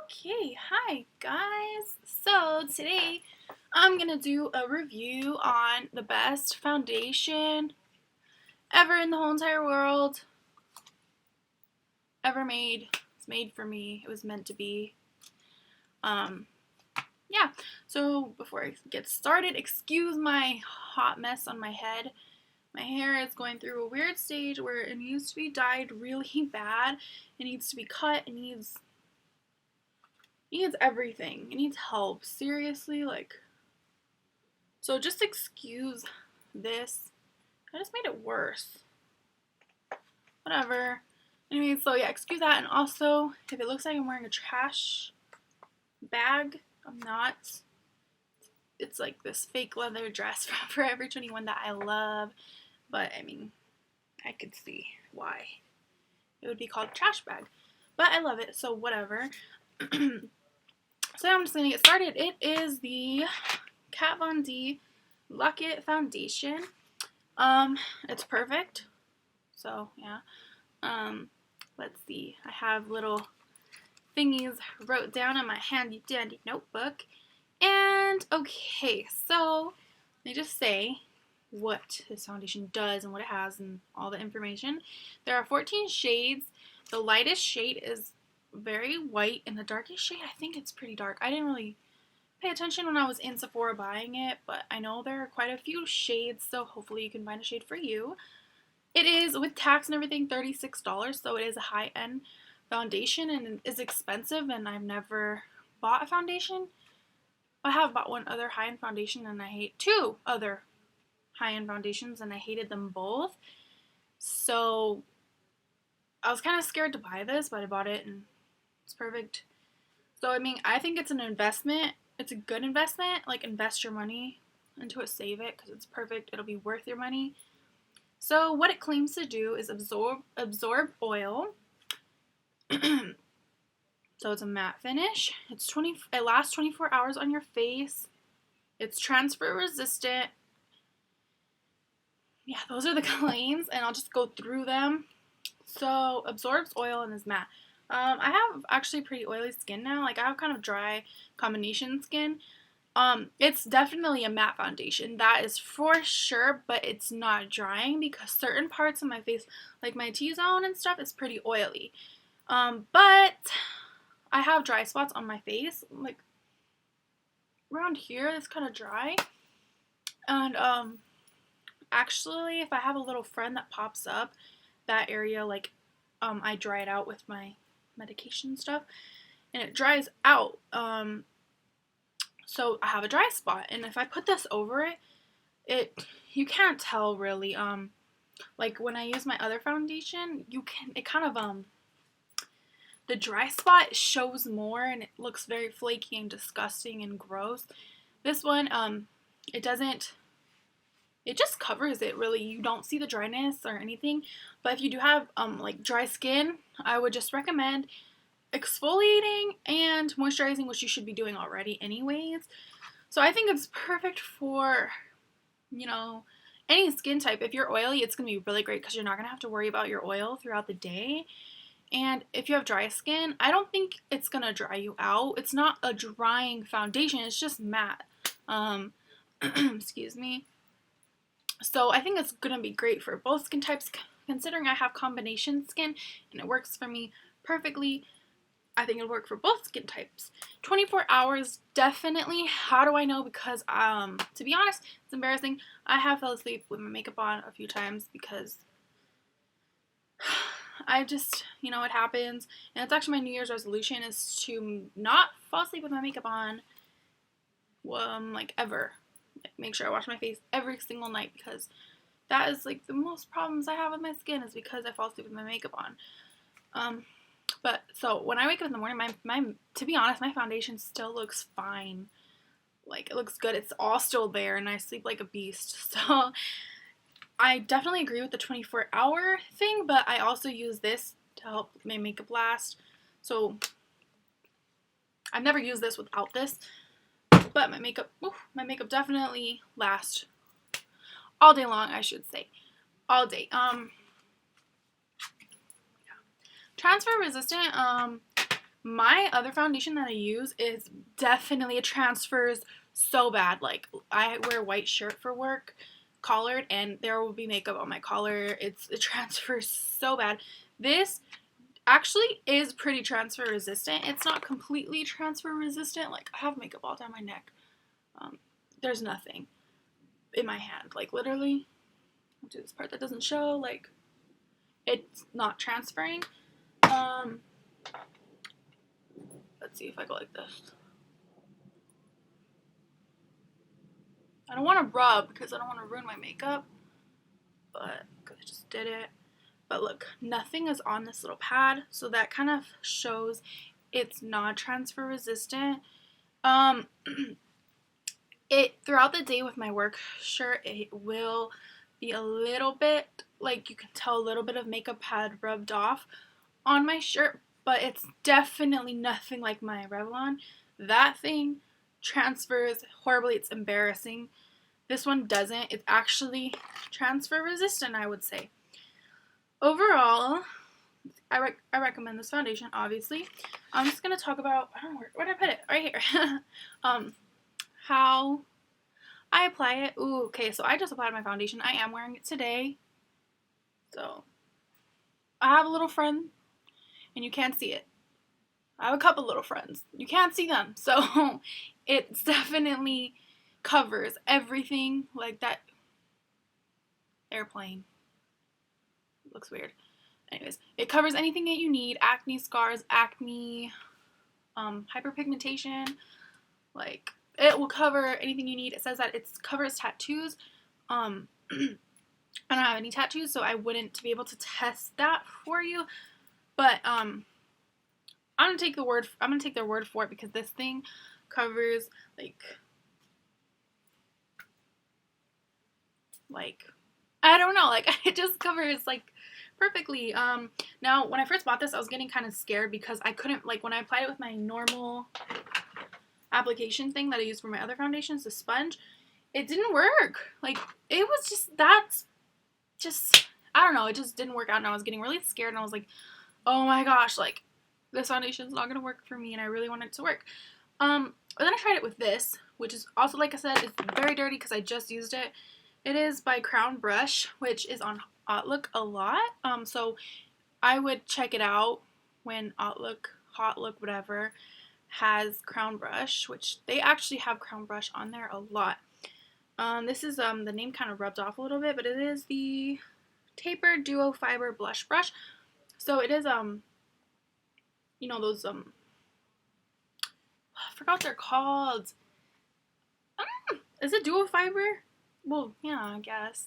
Okay, hi guys. So today I'm gonna do a review on the best foundation ever in the whole entire world, ever made. It's made for me. It was meant to be. Um, yeah. So before I get started, excuse my hot mess on my head. My hair is going through a weird stage where it needs to be dyed really bad. It needs to be cut. It needs everything. It needs help. Seriously, like. So just excuse this. I just made it worse. Whatever. Anyway, so yeah, excuse that. And also, if it looks like I'm wearing a trash bag, I'm not. It's like this fake leather dress from Forever 21 that I love. But I mean, I could see why it would be called a trash bag. But I love it, so whatever. So I'm just going to get started. It is the Kat Von D Luck It Foundation. It's perfect. So yeah. Let's see. I have little thingies wrote down in my handy dandy notebook. And okay, so let me just say what this foundation does and what it has and all the information. There are 14 shades. The lightest shade is very white, and the darkest shade, I think it's pretty dark. I didn't really pay attention when I was in Sephora buying it, but I know there are quite a few shades, so hopefully you can find a shade for you. It is, with tax and everything, $36, so it is a high-end foundation and it is expensive, and I've never bought a foundation. I have bought one other high-end foundation, and I hate two other high-end foundations, and I hated them both. So I was kind of scared to buy this, but I bought it, and it's perfect. So, I mean, I think it's an investment. It's a good investment. Like, invest your money into it, save it, because it's perfect. It'll be worth your money. So what it claims to do is absorb oil. So it's a matte finish. It lasts 24 hours on your face. It's transfer resistant. Yeah, those are the claims, and I'll just go through them. So absorbs oil and is matte. I have actually pretty oily skin now. Like, I have kind of dry combination skin. It's definitely a matte foundation, that is for sure, but it's not drying because certain parts of my face, like my T-zone and stuff, is pretty oily. But I have dry spots on my face, like around here, it's kind of dry. And, actually, if I have a little friend that pops up, that area, like, I dry it out with my medication stuff, and it dries out. So I have a dry spot, and if I put this over it, you can't tell really. Like when I use my other foundation, it kind of, the dry spot shows more, and it looks very flaky and disgusting and gross. This one, it doesn't, it just covers it really. You don't see the dryness or anything. But if you do have, like dry skin, I would just recommend exfoliating and moisturizing, which you should be doing already anyways. So I think it's perfect for, any skin type. If you're oily, it's going to be really great because you're not going to have to worry about your oil throughout the day. And if you have dry skin, I don't think it's going to dry you out. It's not a drying foundation. It's just matte. Excuse me. So I think it's going to be great for both skin types, considering I have combination skin and it works for me perfectly. I think it'll work for both skin types. 24 hours, definitely. How do I know? Because, to be honest, it's embarrassing. I have fell asleep with my makeup on a few times because I just, it happens. And it's actually my New Year's resolution is to not fall asleep with my makeup on, like, ever. Like, make sure I wash my face every single night, because that is, like, the most problems I have with my skin is because I fall asleep with my makeup on. But, so, when I wake up in the morning, to be honest, my foundation still looks fine. Like, it looks good. It's all still there, and I sleep like a beast. So, I definitely agree with the 24-hour thing, but I also use this to help my makeup last. So, I've never used this without this, but my makeup definitely lasts all day long, I should say. All day. Transfer resistant, My other foundation that I use is definitely, it transfers so bad. Like, I wear a white shirt for work, collared, and there will be makeup on my collar. It transfers so bad. This actually is pretty transfer resistant. It's not completely transfer resistant. Like, I have makeup all down my neck. There's nothing in my hand. Like, literally, I'll do this part that doesn't show. Like, it's not transferring. Let's see if I go like this. I don't want to rub because I don't want to ruin my makeup, but because I just did it. But look, nothing is on this little pad, so that kind of shows it's not transfer resistant. It throughout the day with my work shirt, it will be a little bit, like, you can tell a little bit of makeup had rubbed off on my shirt, but it's definitely nothing like my Revlon. That thing transfers horribly. It's embarrassing. This one doesn't. It's actually transfer resistant, I would say. Overall, I recommend this foundation, obviously. I'm just going to talk about, I don't know, where did I put it? Right here. How I apply it. Ooh, okay, so I just applied my foundation. I am wearing it today. So, I have a little friend, and you can't see it. I have a couple little friends. You can't see them. So, it definitely covers everything. Like that airplane. It looks weird. Anyways, it covers anything that you need. Acne scars, acne, hyperpigmentation. Like, it will cover anything you need. It says that it covers tattoos. I don't have any tattoos, so I wouldn't be able to test that for you. But I'm gonna take their word for it, because this thing covers like I don't know, like, it just covers like perfectly. Now when I first bought this, I was getting kind of scared because I couldn't, like, when I applied it with my normal application thing that I use for my other foundations, the sponge, it didn't work. Like, it was just I don't know, it just didn't work out, and I was getting really scared, and I was like, oh my gosh, like, this foundation is not gonna work for me, and I really want it to work. But then I tried it with this, which is also, like I said, it's very dirty because I just used it. It is by Crown Brush, which is on Outlook a lot. So I would check it out when Outlook, Hotlook, whatever, has Crown Brush, which they actually have Crown Brush on there a lot. This is, the name kind of rubbed off a little bit, but it is the Taper Duo Fiber Blush Brush. So it is, you know, those, I forgot what they're called. Is it duo fiber? Well, yeah, I guess.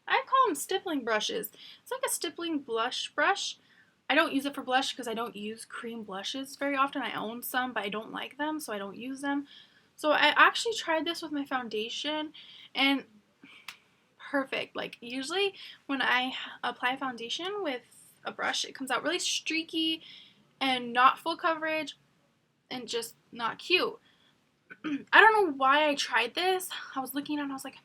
I call them stippling brushes. It's like a stippling blush brush. I don't use it for blush because I don't use cream blushes very often. I own some, but I don't like them, so I don't use them. So I actually tried this with my foundation, and perfect. Like, usually when I apply foundation with a brush, it comes out really streaky and not full coverage and just not cute. I don't know why I tried this. I was looking and I was like,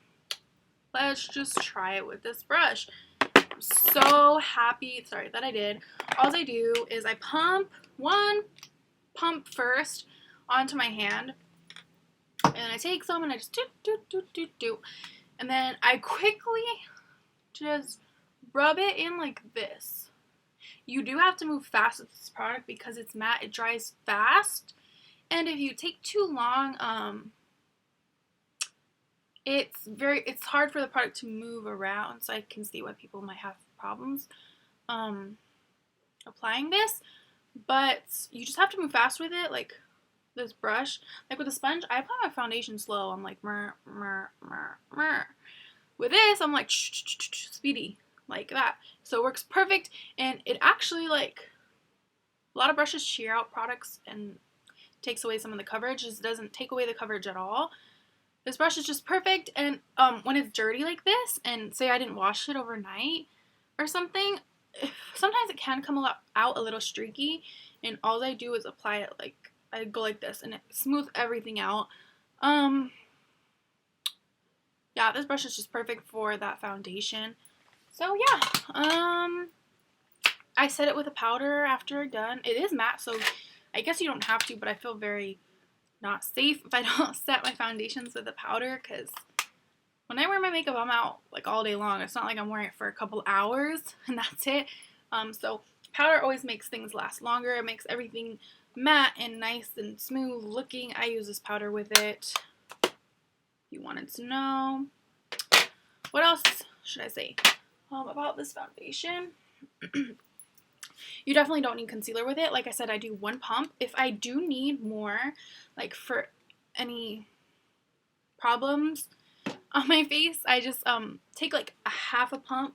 let's just try it with this brush. I'm so happy, sorry, that I did. All I do is I pump first onto my hand, and I take some and I just do. And then I quickly just rub it in like this. You do have to move fast with this product because it's matte, it dries fast. And if you take too long, it's hard for the product to move around, so I can see why people might have problems applying this. But you just have to move fast with it, like this brush. Like with a sponge, I apply my foundation slow. I'm like, mer, mer, mer, mer. With this, I'm like, speedy, like that. So it works perfect, and it actually, like, a lot of brushes shear out products and takes away some of the coverage. It doesn't take away the coverage at all. This brush is just perfect, and when it's dirty like this, and say I didn't wash it overnight or something, sometimes it can come out a little streaky, and all I do is apply it, like, I go like this, and it smooths everything out. Yeah, this brush is just perfect for that foundation. So yeah, I set it with a powder after done. It is matte, so I guess you don't have to, but I feel very not safe if I don't set my foundations with a powder, because when I wear my makeup, I'm out like all day long. It's not like I'm wearing it for a couple hours and that's it. So powder always makes things last longer. It makes everything matte and nice and smooth looking. I use this powder with it. If you wanted to know. What else should I say about this foundation? You definitely don't need concealer with it. Like I said, I do one pump. If I do need more, like for any problems on my face, I just take like a half a pump,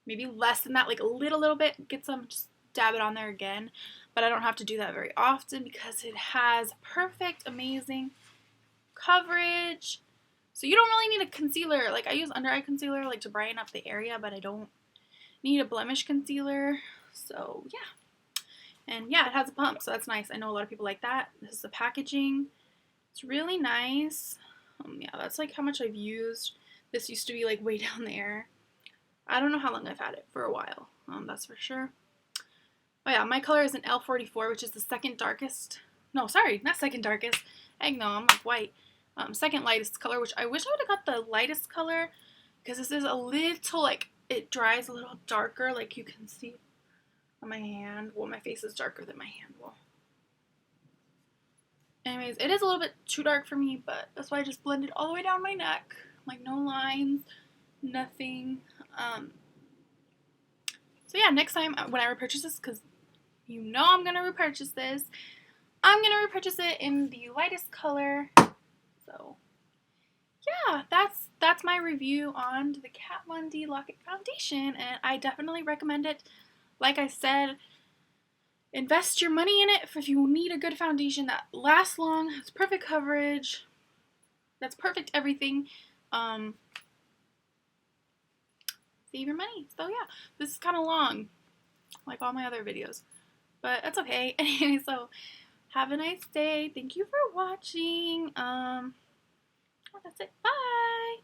maybe less than that, like a little bit, get some, just dab it on there again. But I don't have to do that very often because it has perfect, amazing coverage. So you don't really need a concealer. Like I use under eye concealer like to brighten up the area, but I don't need a blemish concealer. So yeah. And yeah, it has a pump, so that's nice. I know a lot of people like that. This is the packaging. It's really nice. Yeah, that's like how much I've used. This used to be like way down there. I don't know how long I've had it, for a while. That's for sure. Oh yeah, my color is an L44, which is the second darkest. No, sorry, not second darkest. Heck no, I'm like white. Second lightest color, which I wish I would have got the lightest color, because this is a little, like, it dries a little darker, like you can see on my hand. Well, my face is darker than my hand. Well, anyways, it is a little bit too dark for me, but that's why I just blended all the way down my neck. Like, no lines, nothing. So yeah, next time when I repurchase this, because you know I'm going to repurchase this, I'm going to repurchase it in the lightest color. So yeah, that's my review on the Kat Von D Lock-It Foundation, and I definitely recommend it. Like I said, invest your money in it if you need a good foundation that lasts long, has perfect coverage, that's perfect everything. Save your money. So yeah, this is kind of long, like all my other videos, but that's okay. Anyway, so have a nice day. Thank you for watching. That's it. Bye.